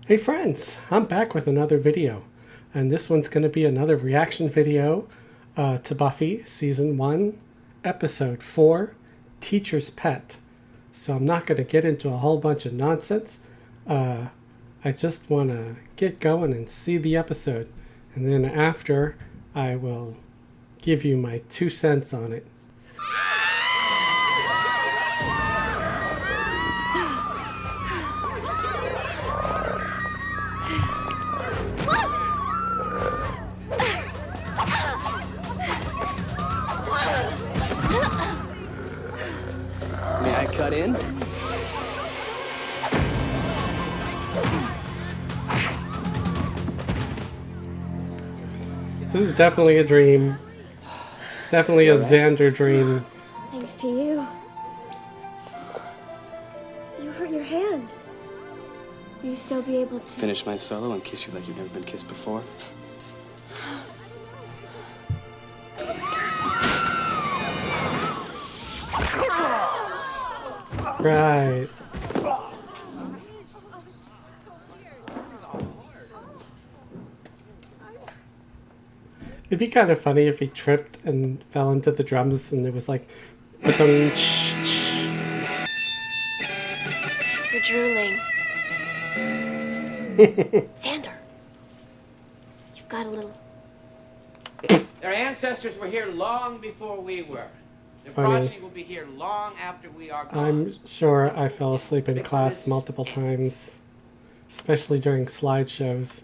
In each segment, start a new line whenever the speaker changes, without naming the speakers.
Hey friends, I'm back with another video, and this one's going to be another reaction video to Buffy Season 1, Episode 4, Teacher's Pet. So I'm not going to get into a whole bunch of nonsense. I just want to get going and see the episode, and then after I will give you my 2 cents on it.
May I cut in?
This is definitely a dream. It's definitely a Xander dream.
Thanks to you. You hurt your hand. Will you still be able to
Finish my solo and kiss you like you've never been kissed before?
Right. It'd be kind of funny if he tripped and fell into the drums and it was like,
You're drooling. Xander, you've got a little.
Their ancestors were here long before we were. Their
Funny.
progeny will be here long after we are gone.
I'm sure I fell asleep in class multiple times, especially during slideshows.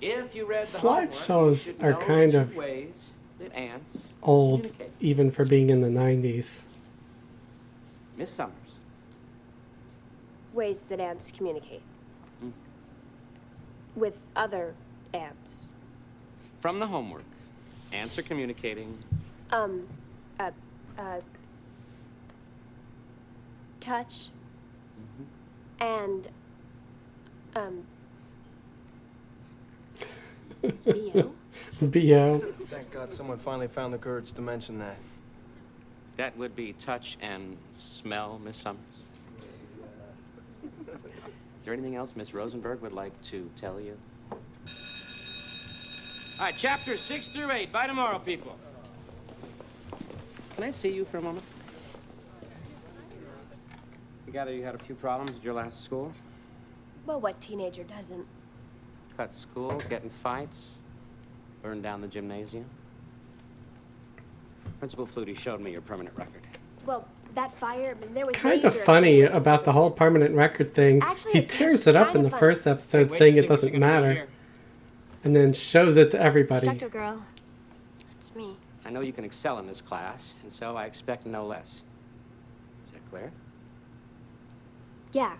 If you read the
Slideshows
homework, you should
are
know
kind
the
of
two ways that ants
Old,
communicate.
even for being in the 90s.
Miss Summers.
Ways that ants communicate.
Mm.
With other ants.
From the homework, ants are communicating.
Touch. And, BO?
B.O.
Thank God someone finally found the courage to mention that.
That would be touch and smell, Miss Summers. Is there anything else Miss Rosenberg would like to tell you? All right, chapters 6 through 8. By tomorrow, people. Can I see you for a moment? I gather you had a few problems at your last school?
Well, what teenager doesn't?
Cut school, get in fights, burn down the gymnasium. Principal Flutie showed me your permanent record.
Well, that fire, there was
Kind of
danger
funny
certain
about the whole
circumstances.
permanent record thing.
Actually,
He
it's
tears it up
kind
in
of
the
fun.
first episode,
Wait
saying
to
it
see what
doesn't
you're gonna do
matter,
here.
and then shows it to everybody.
Instructor girl. That's me.
I know you can excel in this class, and so I expect no less. Is that clear?
Yeah.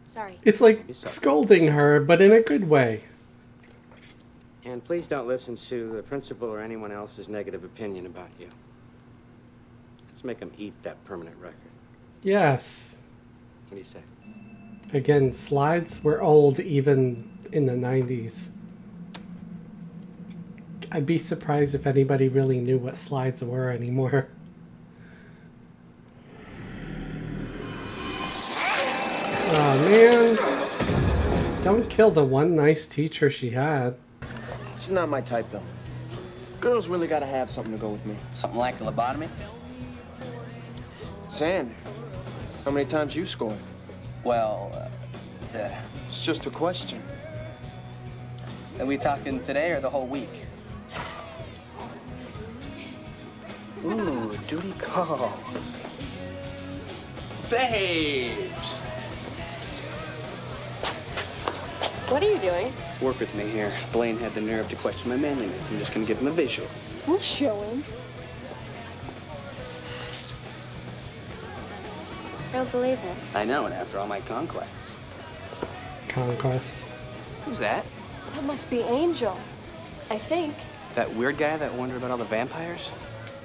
Sorry.
It's like scolding her, but in a good way.
And please don't listen to the principal or anyone else's negative opinion about you. Let's make them eat that permanent record.
Yes.
What do you say?
Again, slides were old even in the 90s. I'd be surprised if anybody really knew what slides were anymore. Oh man. Don't kill the one nice teacher she had.
She's not my type, though. Girls really gotta have something to go with me.
Something like a lobotomy?
Xander, how many times you scored?
Well,
It's just a question.
are we talking today or the whole week? Ooh, duty calls. Babes!
What are you doing?
Work with me here. Blaine had the nerve to question my manliness. I'm just gonna give him a visual.
We'll show him. I don't believe it.
I know, and after all my conquests.
Conquest.
Who's that?
That must be Angel. I think.
That weird guy that wondered about all the vampires?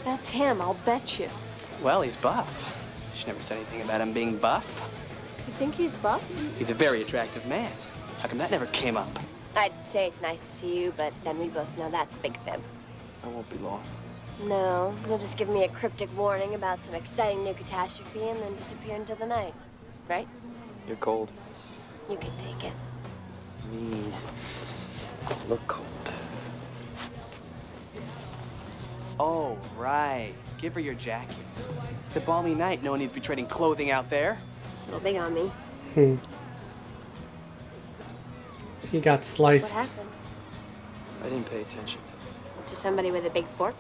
That's him, I'll bet you.
Well, he's buff. She never said anything about him being buff.
You think he's buff?
He's a very attractive man. How come that never came up?
I'd say it's nice to see you, but then we both know that's a big fib.
I won't be long.
No, you'll just give me a cryptic warning about some exciting new catastrophe and then disappear into the night. Right?
You're cold.
You can take it.
Me look cold. Oh, right. Give her your jacket. It's a balmy night. No one needs to be trading clothing out there.
A little big on me.
He got
What
sliced.
happened?
I didn't pay attention.
To somebody with a big fork?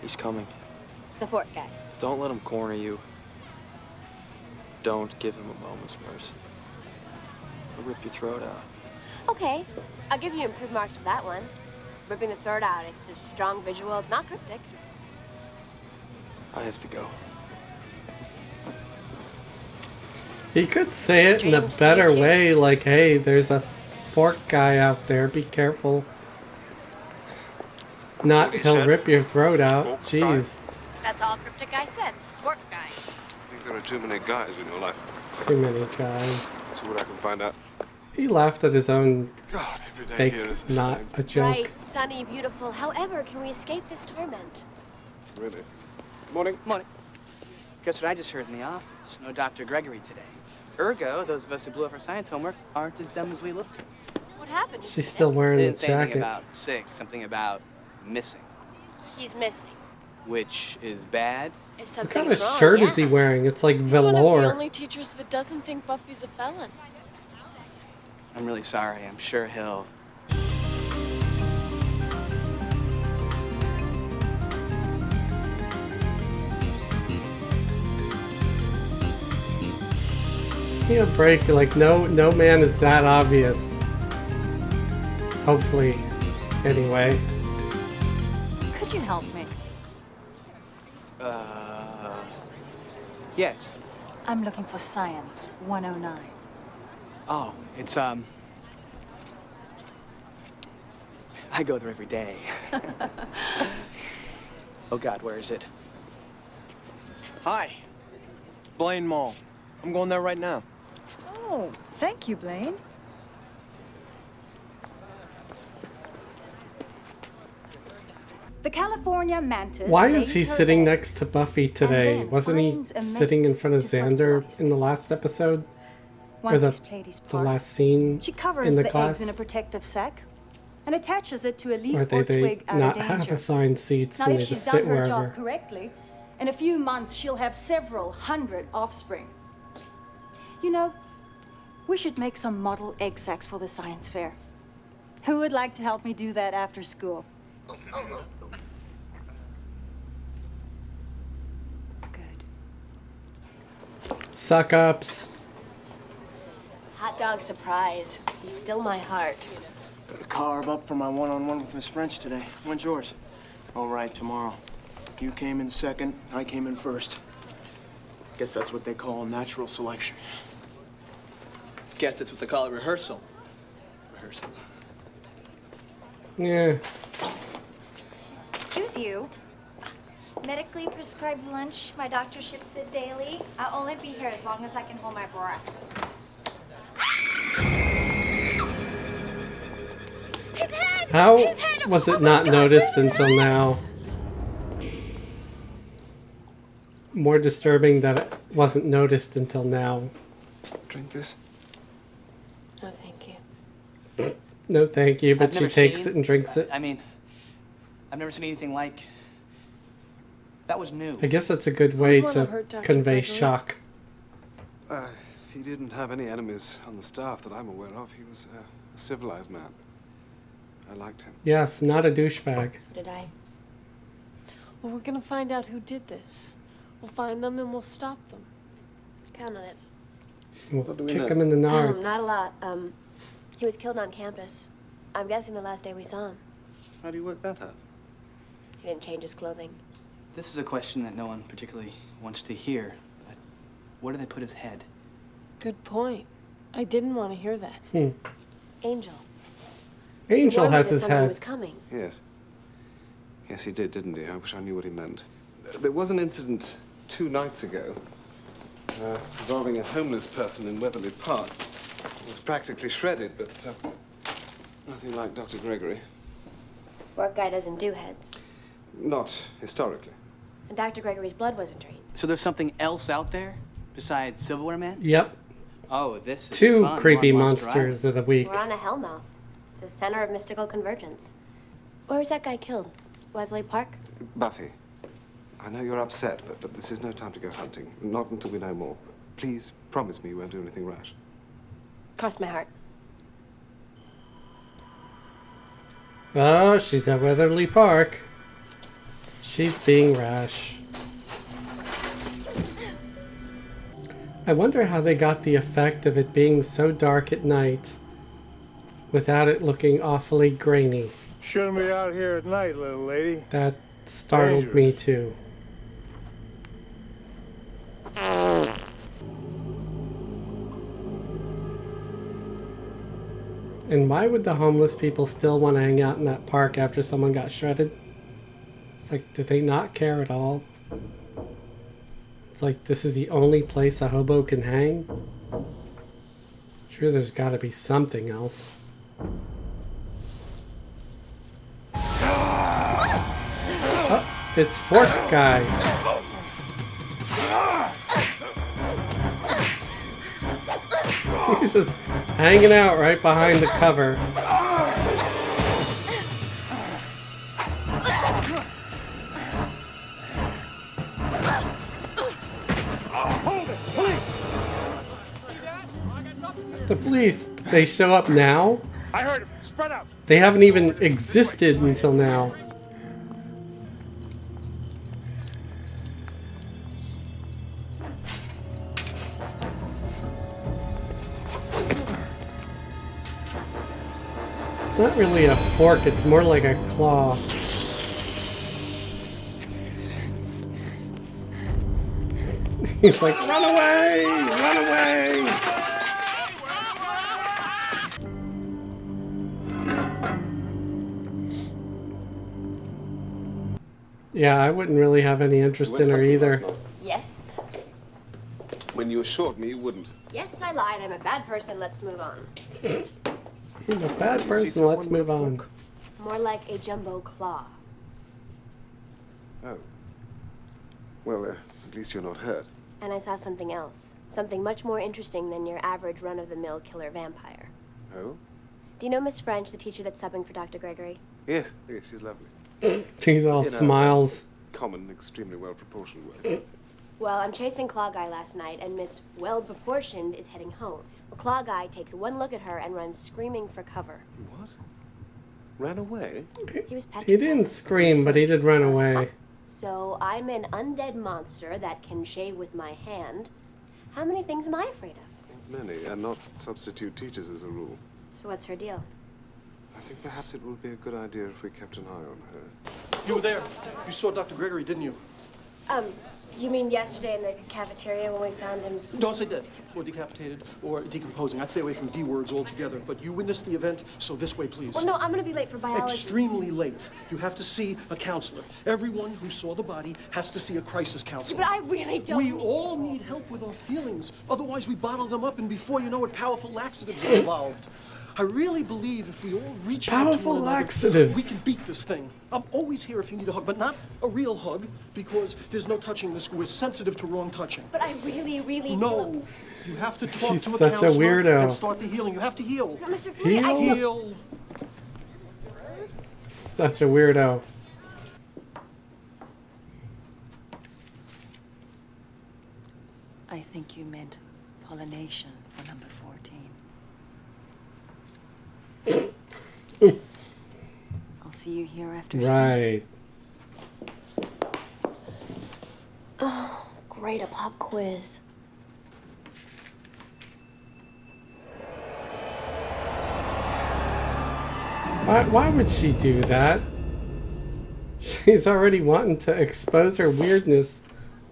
He's coming.
The fork guy.
Don't let him corner you. Don't give him a moment's mercy. He'll rip your throat out.
Okay, I'll give you improved marks for that one. Ripping the throat out, it's a strong visual. It's not cryptic.
I have to go.
He could say it in a
Dreams
better
teach you.
way, like, hey, there's a fork guy out there, be careful. Not, he'll rip your throat out. Jeez.
That's all cryptic I said. Fork guy.
I think there are too many guys in your life.
Too many guys.
See what I can find out.
He laughed at his own
God, every day
fake,
here is the
not
same.
a joke.
Bright, sunny, beautiful. However, can we escape this torment?
Really. Morning.
Morning. Guess what I just heard in the office? No Dr. Gregory today. Ergo, those of us who blew up our science homework aren't as dumb as we look.
What happened?
She's still
They
wearing the
didn't say anything
jacket.
about sick, something about missing,
He's missing.
which is bad.
If
What
something's
kind of
wrong,
shirt
yeah.
is he wearing? It's like
He's one of the
velour.
only teachers that doesn't think Buffy's a felon.
I'm really sorry. I'm sure he'll...
Give me a break. Like, no man is that obvious. Hopefully. Anyway.
Could you help me?
Yes.
I'm looking for Science 109.
Oh, it's, I go there every day. Oh, God, where is it?
Hi. Blaine Mall. I'm going there right now.
Oh, thank you, Blaine. The California mantis.
Why is
lays
he
her
sitting
eggs
next to Buffy today?
then
Wasn't he
finds a mate
sitting in front of
to
Xander
fertilize
in the
them.
last episode?
Once
the-
he's played his
The
part,
last scene
she covers
in the
the
class?
eggs in a protective sack and attaches it to a leaf
Or
or
they
twig out
not
of
have
danger.
assigned seats
Now,
and
if
they
she's
just sit
done her
wherever?
job correctly, in a few months she'll have several hundred offspring. You know, we should make some model egg sacs for the science fair. Who would like to help me do that after school? Good.
Suck-ups.
Hot dog surprise. He's still my heart.
Got a carve up for my one-on-one with Miss French today. When's yours? All right, tomorrow. You came in second, I came in first. Guess that's what they call natural selection.
Guess that's what they call a rehearsal. Rehearsal.
Yeah.
Excuse you. Medically prescribed lunch. My doctor ships it daily. I'll only be here as long as I can hold my breath. His head!
How
His head!
was
Oh
it
my
not
God,
noticed
where's his
until
head?
now? More disturbing that it wasn't noticed until now.
Drink this.
No, thank you.
No, thank you, but
I've
she
never
takes
seen-
it and drinks it.
I mean, I've never seen anything like... That was new.
I guess that's a good way
wanna
to
hurt Dr.
convey
Gregory.
shock.
He didn't have any enemies on the staff that I'm aware of. He was a civilized man. I liked him.
Yes, not a douchebag.
So did I.
Well, we're gonna find out who did this. We'll find them and we'll stop them.
Count on it.
We'll
What do we
kick
know?
him in the nards.
Not a lot. He was killed on campus. I'm guessing the last day we saw him.
How do you work that out?
He didn't change his clothing.
This is a question that no one particularly wants to hear, but where do they put his head?
Good point. I didn't want to hear that.
Angel.
Angel
Warned me
has
that
his
something
head.
was coming.
Yes. Yes, he did, didn't he? I wish I knew what he meant. There was an incident 2 nights ago involving a homeless person in Weatherly Park. It was practically shredded, but nothing like Dr. Gregory.
Fork guy doesn't do heads.
Not historically.
And Dr. Gregory's blood wasn't drained.
So there's something else out there besides Silverware Man?
Yep.
Oh, this is
Two
fun.
creepy
We're on Monster
monsters of the week.
We're on a hellmouth. It's a center of mystical convergence. Where was that guy killed? Weatherly Park?
Buffy, I know you're upset, but this is no time to go hunting. Not until we know more. Please promise me you won't do anything rash.
Cross my heart.
Oh, she's at Weatherly Park. She's being rash. I wonder how they got the effect of it being so dark at night without it looking awfully grainy.
Shouldn't be out here at night, little lady.
That startled me too. And why would the homeless people still want to hang out in that park after someone got shredded? It's like, do they not care at all? It's like, this is the only place a hobo can hang? Sure, there's got to be something else. Oh, it's Fork Guy. He's just hanging out right behind the cover. The police, they show up now?
I heard him. Spread out.
They haven't even existed until now. It's not really a fork, it's more like a claw. He's like, run away! Run away! Yeah, I wouldn't really have any interest in her either.
Yes.
When you assured me you wouldn't.
Yes, I lied. I'm a bad person. Let's move on.
He's a bad person, let's move on.
More like a jumbo claw.
Oh. Well, at least you're not hurt.
And I saw something else. Something much more interesting than your average run-of-the-mill killer vampire.
Oh?
Do you know Miss French, the teacher that's subbing for Dr. Gregory?
Yes, yes, she's lovely.
She's all smiles.
Common, extremely well-proportioned way.
Well, I'm chasing Claw Guy last night, and Miss Well-Proportioned is heading home. Well, Claw Guy takes one look at her and runs screaming for cover.
What? Ran away?
He was petrified.
He didn't scream, but he did run away.
So I'm an undead monster that can shave with my hand. How many things am I afraid of?
Many, and not substitute teachers as a rule.
So what's her deal?
I think perhaps it would be a good idea if we kept an eye on her.
You were there. You saw Dr. Gregory, didn't you?
You mean yesterday in the cafeteria when we found him?
Don't say dead, or decapitated, or decomposing. I'd stay away from D words altogether. But you witnessed the event, so this way, please.
Well, no, I'm gonna be late for biology.
Extremely late. You have to see a counselor. Everyone who saw the body has to see a crisis counselor.
But I really don't.
We all need help with our feelings. Otherwise, we bottle them up, and before you know it, powerful laxatives are involved. I really believe if we all reach out to
Powerful
one another,
laxatives.
we can beat this thing. I'm always here if you need a hug, but not a real hug, because there's no touching this. We're sensitive to wrong touching.
But I really, really
No. You have to talk
She's
to a
such a
counselor
weirdo.
and start the healing. You have to heal.
No, Mr. Flea, I don't...
Heal.
Such a weirdo.
I think you meant pollination for number 14. I'll see you here after
Right.
Oh, great, a pop quiz.
Why would she do that? She's already wanting to expose her weirdness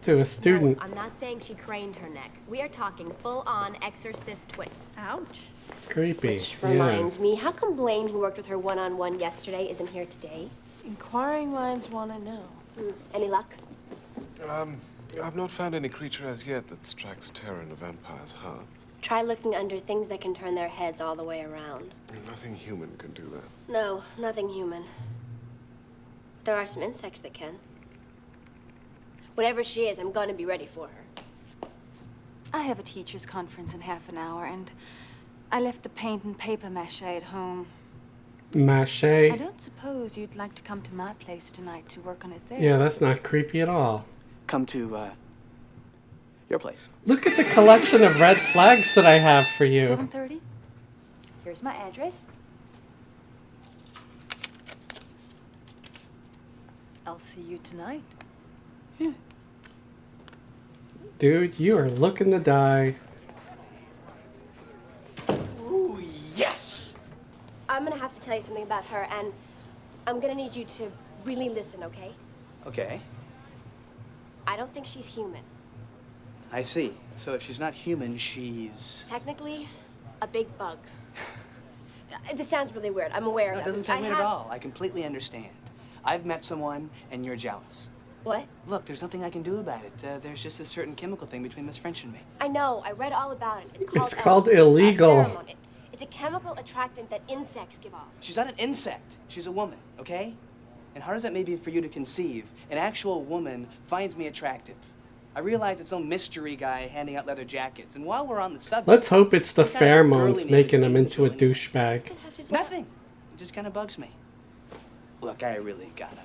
to a student.
No, I'm not saying she craned her neck. We are talking full-on exorcist twist.
Ouch.
Creepy.
Which reminds me, how come Blaine, who worked with her one-on-one yesterday, isn't here today?
Inquiring minds want to know.
Any luck?
I've not found any creature as yet that strikes terror in a vampire's heart.
Try looking under things that can turn their heads all the way around.
Nothing human can do that.
No, nothing human. There are some insects that can. Whatever she is, I'm gonna be ready for her.
I have a teacher's conference in half an hour, and I left the paint and paper mache at home.
Mache?
I don't suppose you'd like to come to my place tonight to work on it there.
Yeah, that's not creepy at all.
Come to, your place.
Look at the collection of red flags that I have for you.
7:30? Here's my address. I'll see you tonight.
Yeah.
Dude, you are looking to die.
Ooh, yes!
I'm gonna have to tell you something about her, and I'm gonna need you to really listen, okay?
Okay.
I don't think she's human.
I see. So if she's not human, she's...
Technically, a big bug. This sounds really weird. I'm aware
No,
of
it
that.
doesn't sound weird at all. I completely understand. I've met someone, and you're jealous.
What?
Look, there's nothing I can do about it. There's just a certain chemical thing between Miss French and me.
I know. I read all about it.
It's called illegal.
Pheromone. It's a chemical attractant that insects give off.
She's not an insect. She's a woman, okay? And hard as that may be for you to conceive, an actual woman finds me attractive. I realize it's no mystery guy handing out leather jackets. And while we're on the subject...
Let's hope it's the
what kind of girly
pheromones
name
making
is
him into a
Angel anyway?
douchebag.
Nothing. It just kind of bugs me. Look, I really gotta...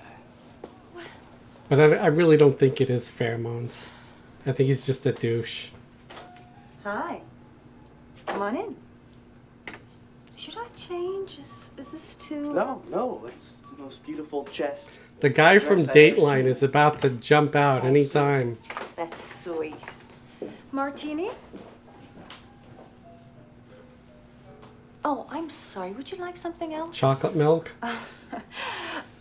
But I really don't think it is pheromones. I think he's just a douche.
Hi. Come on in. Should I change? Is this too...
No. It's the most beautiful chest.
The guy from
Dress I've ever
Dateline
seen.
is about to jump out anytime.
That's sweet. Martini? Oh, I'm sorry. Would you like something else?
Chocolate milk?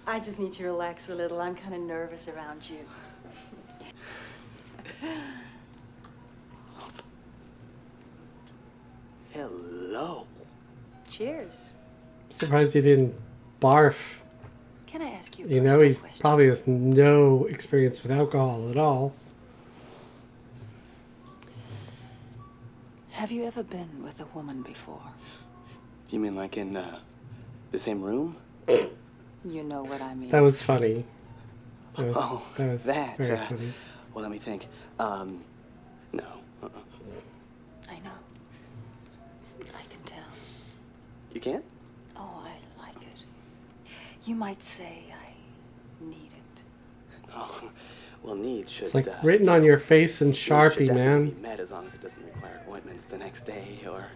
I just need to relax a little. I'm kind of nervous around you.
Hello.
Cheers.
Surprised he didn't barf.
Can I ask you a
You know,
personal
he
question?
probably has no experience with alcohol at all.
Have you ever been with a woman before?
You mean like in the same room?
You know what I mean.
That was funny. That was
that.
very funny.
Well, let me think. No.
I know. I can tell.
You can't?
Oh, I like it. You might say I need it.
Oh, well, need should...
It's like written on your face in
need should
Sharpie,
definitely
man.
be met as long as it doesn't require appointments the next day, or...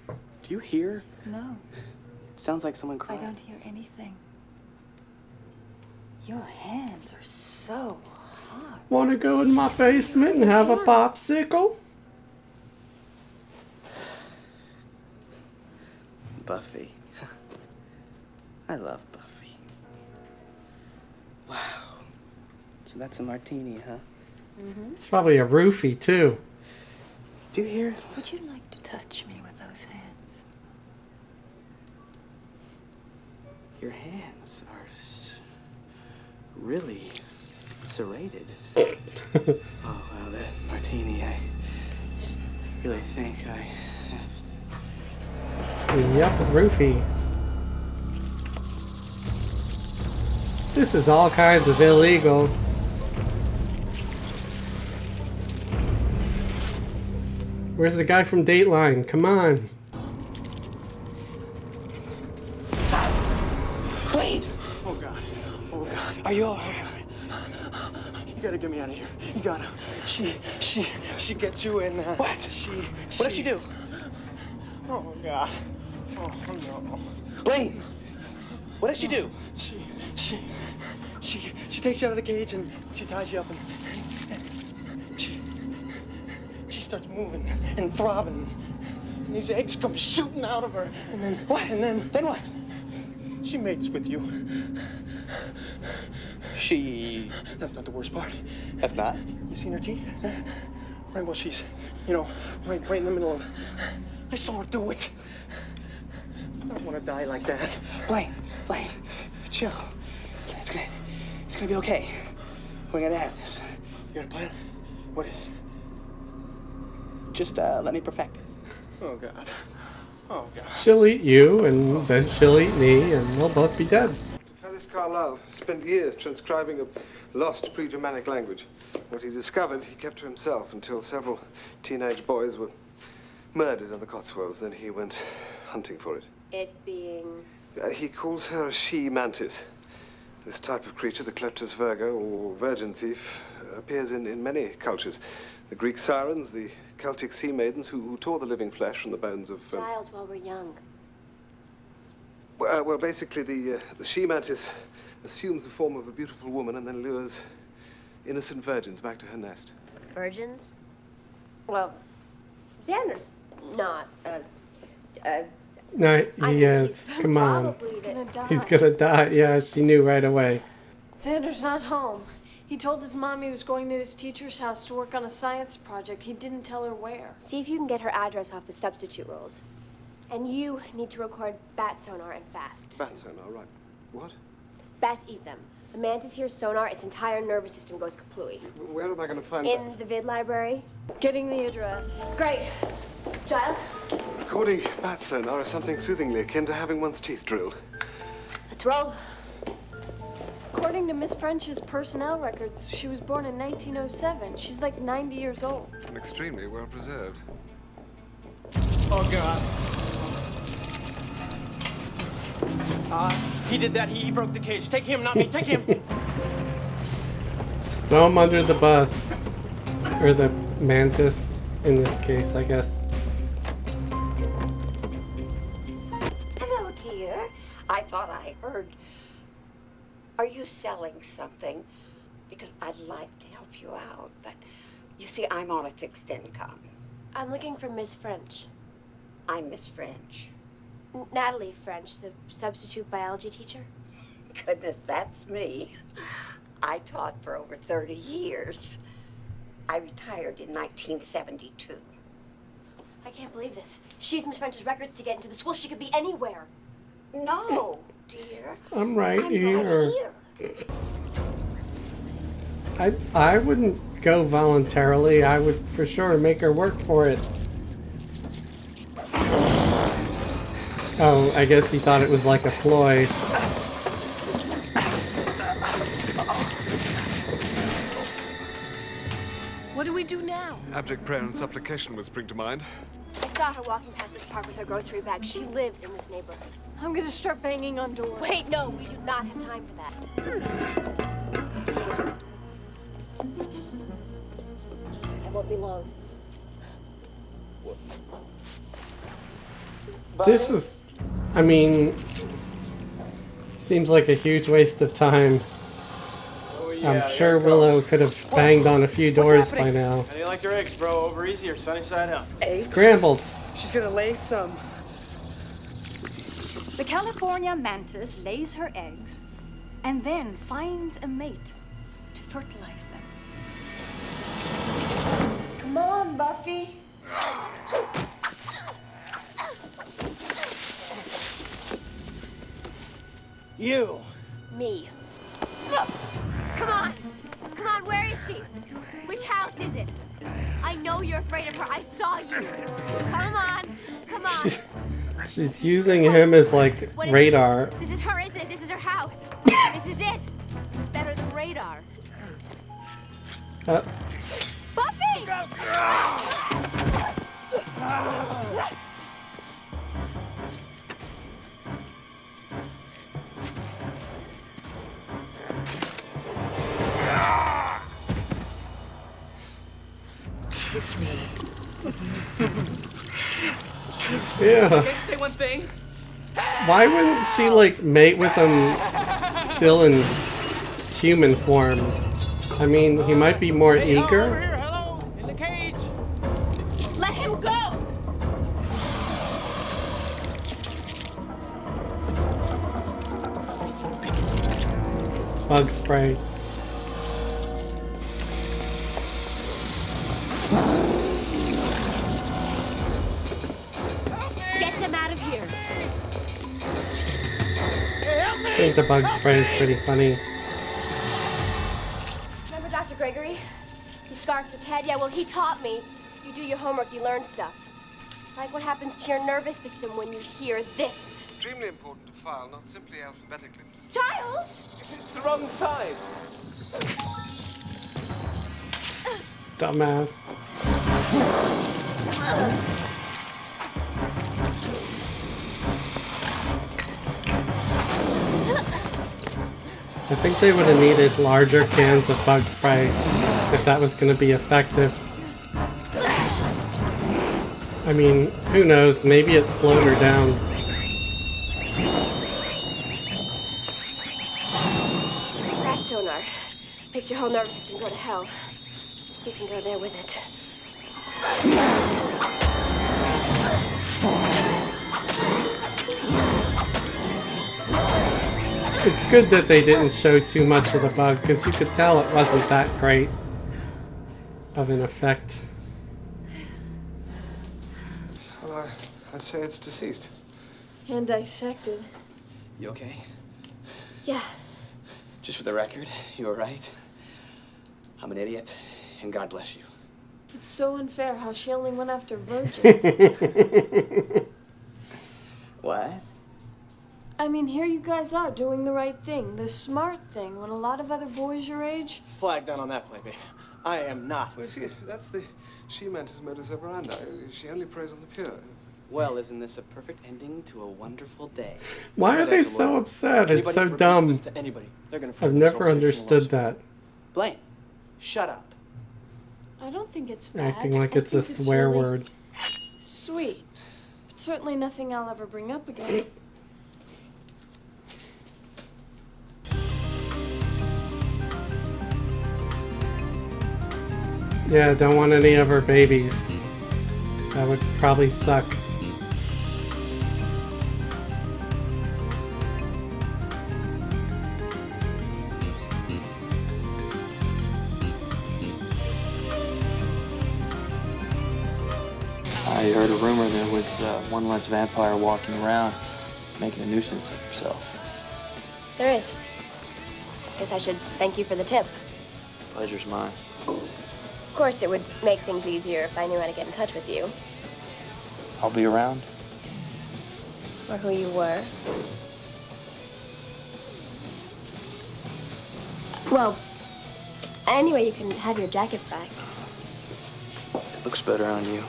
Do you hear?
No,
Sounds like someone
I
crying.
don't hear anything. Your hands are so hot.
Want to go in my basement and have a popsicle?
Buffy. I love Buffy. Wow. So that's a martini, huh?
Mm-hmm.
It's probably a roofie, too.
Do you hear?
Would you like to touch me with those hands?
Your hands are really serrated. Oh, well, that martini, I really think I have...
Yep, roofie. This is all kinds of illegal. Where's the guy from Dateline? Come on.
Wait!
Oh, God. Oh, God.
Are you all right?
You gotta get me out of here. You gotta. She gets you in.
What? What does she do?
Oh, God. Oh, no.
Blaine! What does she do?
She takes you out of the cage and she ties you up and she starts moving and throbbing. And these eggs come shooting out of her. And then
What?
And then
what?
She mates with you.
She...
That's not the worst part.
That's not?
You seen her teeth? Right while she's, right in the middle of... I saw her do it. I don't want to die like that.
Blaine, chill. It's gonna be okay. We're gonna have this.
You got a plan? What is it?
Just let me perfect it.
Oh, God. Oh, God.
She'll eat you, and then she'll eat me, and we'll both be dead.
Fellas, Carlyle spent years transcribing a lost pre-Germanic language. What he discovered, he kept to himself until several teenage boys were murdered in the Cotswolds. Then he went hunting for it.
It being...
He calls her a she-mantis. This type of creature, the Kleptos virgo, or virgin thief, appears in many cultures. The Greek sirens, the Celtic sea maidens who tore the living flesh from the bones of...
Giles, while we're young.
Well, basically, the she-mantis assumes the form of a beautiful woman and then lures innocent virgins back to her nest.
Virgins? Well, Xander's not,
No, he is. Come on. He's gonna die. Yeah, she knew right away.
Xander's not home. He told his mom he was going to his teacher's house to work on a science project. He didn't tell her where.
See if you can get her address off the substitute rolls. And you need to record bat sonar and fast.
Bat sonar, right. What?
Bats eat them. The mantis hears sonar, its entire nervous system goes kaplooey.
Where am I going to find
In the vid library.
Getting the address.
Great. Giles?
Recording bat sonar is something soothingly akin to having one's teeth drilled.
Let's roll.
According to Miss French's personnel records, she was born in 1907. She's like 90 years old.
And extremely well preserved.
Oh, God. He did that. He broke the cage. Take him, not me. Take him.
Just throw him under the bus. Or the mantis, in this case, I guess.
Hello, dear. I thought I heard... Are you selling something? Because I'd like to help you out, but you see, I'm on a fixed income.
I'm looking for Miss French.
I'm Miss French.
Natalie French, the substitute biology teacher.
Goodness, that's me. I taught for over 30 years. I retired in 1972.
I can't believe this. She used Miss French's records to get into the school. She could be anywhere.
No, dear.
I'm right here.
Right here.
I wouldn't go voluntarily. I would for sure make her work for it. Oh, I guess he thought it was like a ploy.
What do we do now?
Abject prayer and supplication would spring to mind.
I saw her walking past this park with her grocery bag. She lives in this neighborhood.
I'm gonna start banging on doors.
Wait, no, we do not have time for that. I won't be long.
This is, I mean, seems like a huge waste of time.
Oh, yeah,
I'm sure Willow could have banged on a few doors by now.
How do you like your eggs, bro? Over easy or sunny side up?
Scrambled.
She's gonna lay some.
The California mantis lays her eggs and then finds a mate to fertilize them.
Come on, Buffy.
You.
Me. Look! Come on! Come on, where is she? Which house is it? I know you're afraid of her. I saw you. Come on! Come on!
She's using him as like radar.
This is her, isn't it? This is her house. This is it. Better than radar. Buffy!
Kiss me.
Yeah.
Okay, say one thing.
Why wouldn't she like mate with him still in human form? I mean, he might be more eager.
Over here, hello, in the cage.
Let him go!
Bug spray.
Get them out of here.
I think the bug spray is pretty funny.
Remember Dr. Gregory? He scarfed his head. Yeah, well, he taught me. You do your homework, you learn stuff. It's like what happens to your nervous system when you hear this.
Extremely important to file, not simply alphabetically.
Giles!
It's the wrong side.
Dumbass. I think they would have needed larger cans of bug spray if that was going to be effective. I mean, who knows? Maybe it slowed her down.
That sonar makes your whole nervous system go to hell. You can go there with it.
It's good that they didn't show too much of the bug, because you could tell it wasn't that great of an effect.
Well, I'd say it's deceased.
And dissected.
You okay?
Yeah.
Just for the record, you were right. I'm an idiot, and God bless you.
It's so unfair how she only went after virgins.
What?
I mean, here you guys are doing the right thing, the smart thing, when a lot of other boys your age...
Flag down on that play, babe. I am not.
Well, she meant his modus operandi. She only preys on the pure.
Well, isn't this a perfect ending to a wonderful day?
Why are they so upset? It's so dumb. I've never understood that.
Blaine, shut up.
I don't think it's bad.
Acting like it's a swear word.
Sweet. But certainly nothing I'll ever bring up again.
Yeah, don't want any of her babies. That would probably suck.
I heard a rumor there was one less vampire walking around, making a nuisance of himself.
There is. Guess I should thank you for the tip.
Pleasure's mine.
Of course, it would make things easier if I knew how to get in touch with you.
I'll be around.
Or who you were. Well, anyway, you can have your jacket back.
It looks better on you.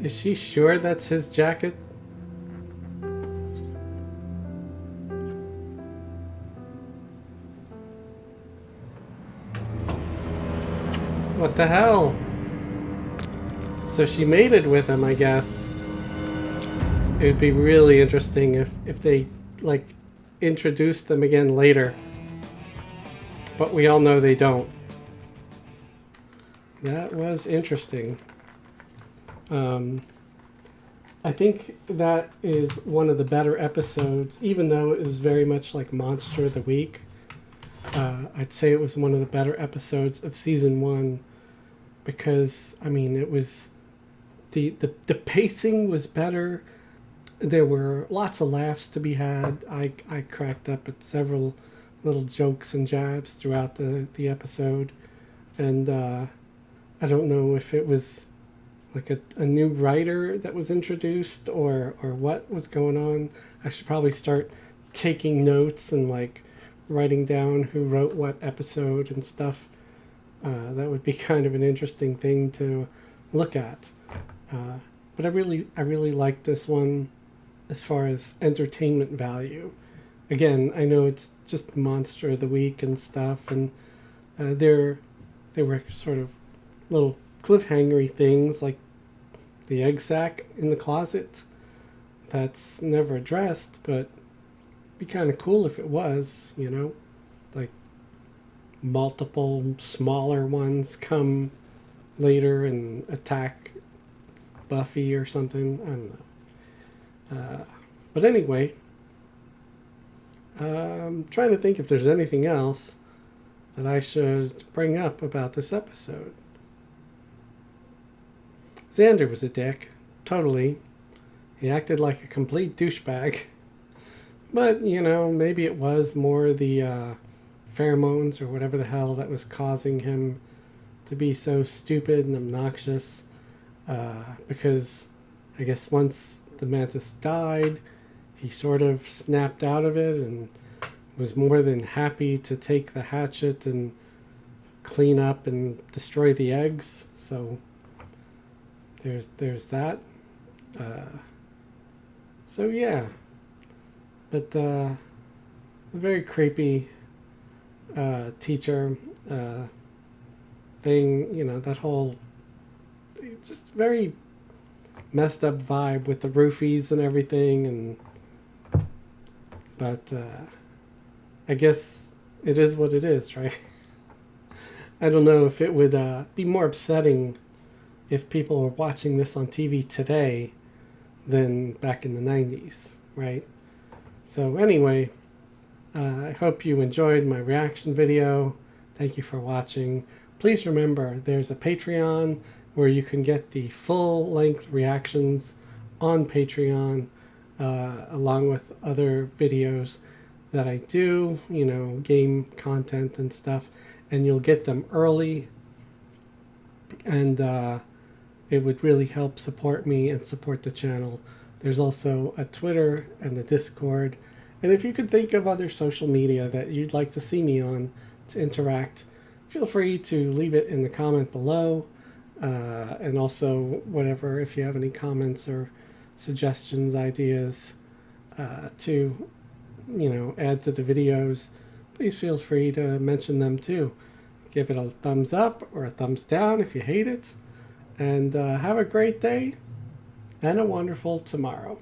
Is she sure that's his jacket? What the hell? So she mated with him, I guess. It would be really interesting if they, like, introduced them again later. But we all know they don't. That was interesting. I think that is one of the better episodes, even though it was very much like Monster of the Week. I'd say it was one of the better episodes of season 1 because, I mean, it was the pacing was better. There were lots of laughs to be had. I cracked up at several little jokes and jabs throughout the episode, and I don't know if it was like a new writer that was introduced or what was going on. I should probably start taking notes and like writing down who wrote what episode and stuff. That would be kind of an interesting thing to look at. But I really liked this one as far as entertainment value. Again, I know it's just Monster of the Week and stuff, and there were sort of little cliffhangery things like the egg sack in the closet. That's never addressed, but it'd be kind of cool if it was, you know? Like multiple smaller ones come later and attack Buffy or something. I don't know. But anyway, I'm trying to think if there's anything else that I should bring up about this episode. Xander was a dick. Totally. He acted like a complete douchebag. But, you know, maybe it was more the pheromones or whatever the hell that was causing him to be so stupid and obnoxious. Because I guess once the mantis died, he sort of snapped out of it and was more than happy to take the hatchet and clean up and destroy the eggs. So there's that. So yeah, but a very creepy teacher thing, you know, that whole just very messed up vibe with the roofies and everything. And but I guess it is what it is, right? I don't know if it would be more upsetting if people were watching this on TV today than back in the 90s, right? So anyway, I hope you enjoyed my reaction video. Thank you for watching. Please remember, there's a Patreon where you can get the full-length reactions on Patreon, along with other videos that I do, you know, game content and stuff, and you'll get them early. And it would really help support me and support the channel. There's also a Twitter and a Discord. And if you could think of other social media that you'd like to see me on to interact, feel free to leave it in the comment below. And also, whatever, if you have any comments or suggestions, ideas to, you know, add to the videos, please feel free to mention them too. Give it a thumbs up or a thumbs down if you hate it. And have a great day and a wonderful tomorrow.